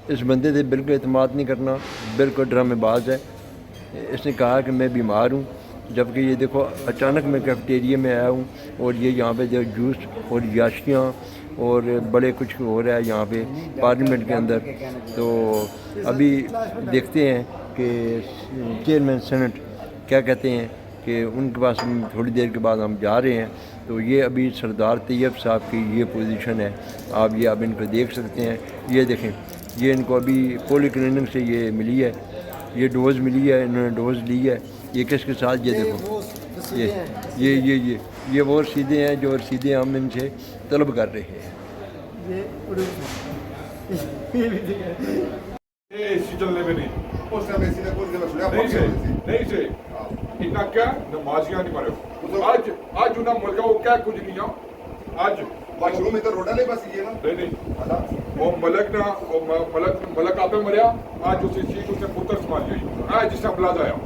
इस बंदे से बिल्कुल एतमाद नहीं करना, बिल्कुल ड्रामेबाज है। इसने कहा कि मैं बीमार हूँ, जबकि ये देखो अचानक मैं कैफेटेरिया में आया हूँ और ये यहाँ पे जो जूस और याशियाँ और बड़े कुछ हो रहा है यहाँ पे पार्लियामेंट के अंदर। तो अभी देखते हैं कि चेयरमैन सेनेट क्या कहते हैं कि उनके पास थोड़ी देर के बाद हम जा रहे हैं। तो ये अभी सरदार तैयब साहब की ये पोजीशन है, आप ये अब इनको देख सकते हैं। ये देखें, ये इनको अभी पोली क्लिनिक से ये मिली है, ये डोज़ मिली है, इन्होंने डोज़ ली है। ये किसके साथ, ये देखो ये वो रसीदें हैं जो रसीदें हम इनसे तलब कर रहे हैं। चलने में नहीं से इतना क्या नमाजियां नहीं मारे आज उन्हें मुल्का वो क्या कुछ नहीं है आज वाशरूम में तो रोडा नहीं बस ये ना नहीं वो मलक ना मलक आपे मरिया आज उसे चीज उसने पुत्र संभाल ली आज जिसने अमलाज आया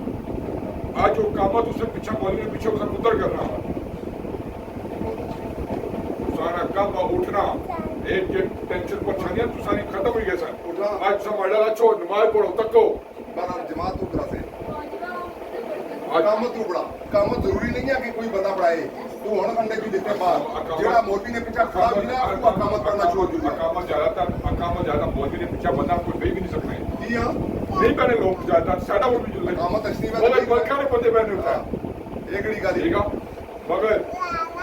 आज वो कामत उसने पीछे मौली ने पीछे उसने पुत्र करना सारा कब उठना एक टेंशन परेशानियां तो सारी खत्म हो गई सर आज संभाला अच्छो नमाज पढ़ो तको बारा जमात उतरा से कामत उबड़ा कामत जरूरी नहीं है कि कोई बंदा पढ़ाए तू हुन अंडे की देते बाहर जेड़ा मोदी ने पीछे खड़ा भी ना वो कामत करना शुरू कर दिया अकामत ज्यादा मोदी ने पीछे बंदा कोई भी नहीं सकते जी हां नहीं बने लोग ज्यादा साडा वो भी जुल कामत असली वाला बलका ने बंदे बने उठा एकड़ी गाली ठीक है मगर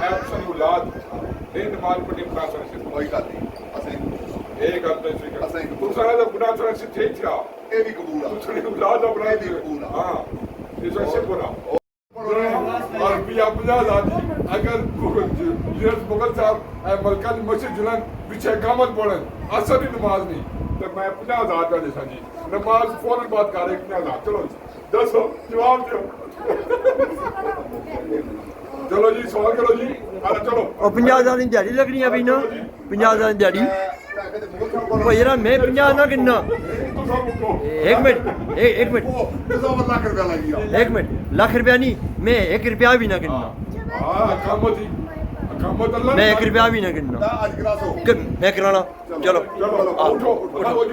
एप्सन औलाद ने नमाज पढ़ने प्रार्थना से कोई गाली असली एक गल तो असली तू सारा दा गुनाह थोड़ा से ठीक था ये भी कबूल है थोड़ी औलाद अपना भी कबूल है हां ये सबसे बुरा और भी अपना दादी अगर लीडर्स मुगल साहब मलका की मस्जिद जुलन पीछे कामत पढ़न असर ही नमाज नहीं तो मैं 50,000 का जैसा जी नमाज फौरन बात कर रहे 50,000 चलो दसो जवाब दो चलो जी सवाल करो जी अरे चलो और 50,000 की दिहाड़ी लगनी अभी ना 50,000 की दिहाड़ी वो यार मैं 50 ना गिनना एक मिनट एक मिनट लाख रुपया नहीं मैं 1 रुपया भी ना गिनना मैं 1 रुपया भी ना गिनना मैं कराना चलो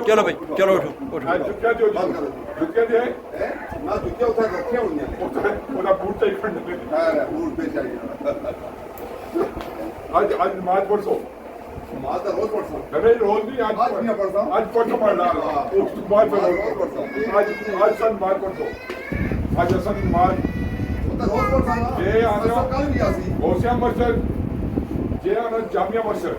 चलो भाई चलो आज नमाज पढ़ो माता रोज पढ़ता नहीं रोज नहीं आज नहीं पढ़ता आज पढ़ो पढ़ना उसके बाद आज सन मार पढ़ो आज सन मार तो रोज पढ़ता ना ये आना कल भी आसी होशिया मस्जिद ये आना जामिया मस्जिद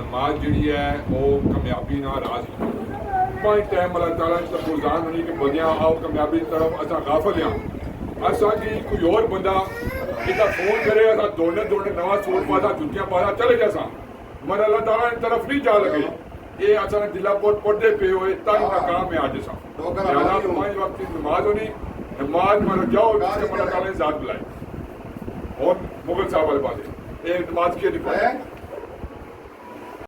नमाज जी है वो कामयाबी ना राज पांच टाइम अल्लाह ताला तक गुजान नहीं कि बंदियां आओ कामयाबी की तरफ असा गाफल हां असा की कोई और बंदा इदा फोन करे असा दौड़ने नवा सूट पासा जुतियां पासा चले जासा मगर अल्लाह ताला की तरफ नहीं जा लगे ये असा दिला पोट पढ़ते पे हुए तक नाकाम है आज सा ज्यादा पांच वक्त की नमाज होनी नमाज मर जाओ जिससे अल्लाह ताला ने जात बुलाई और मुगल साहब वाले बात है नमाज के लिए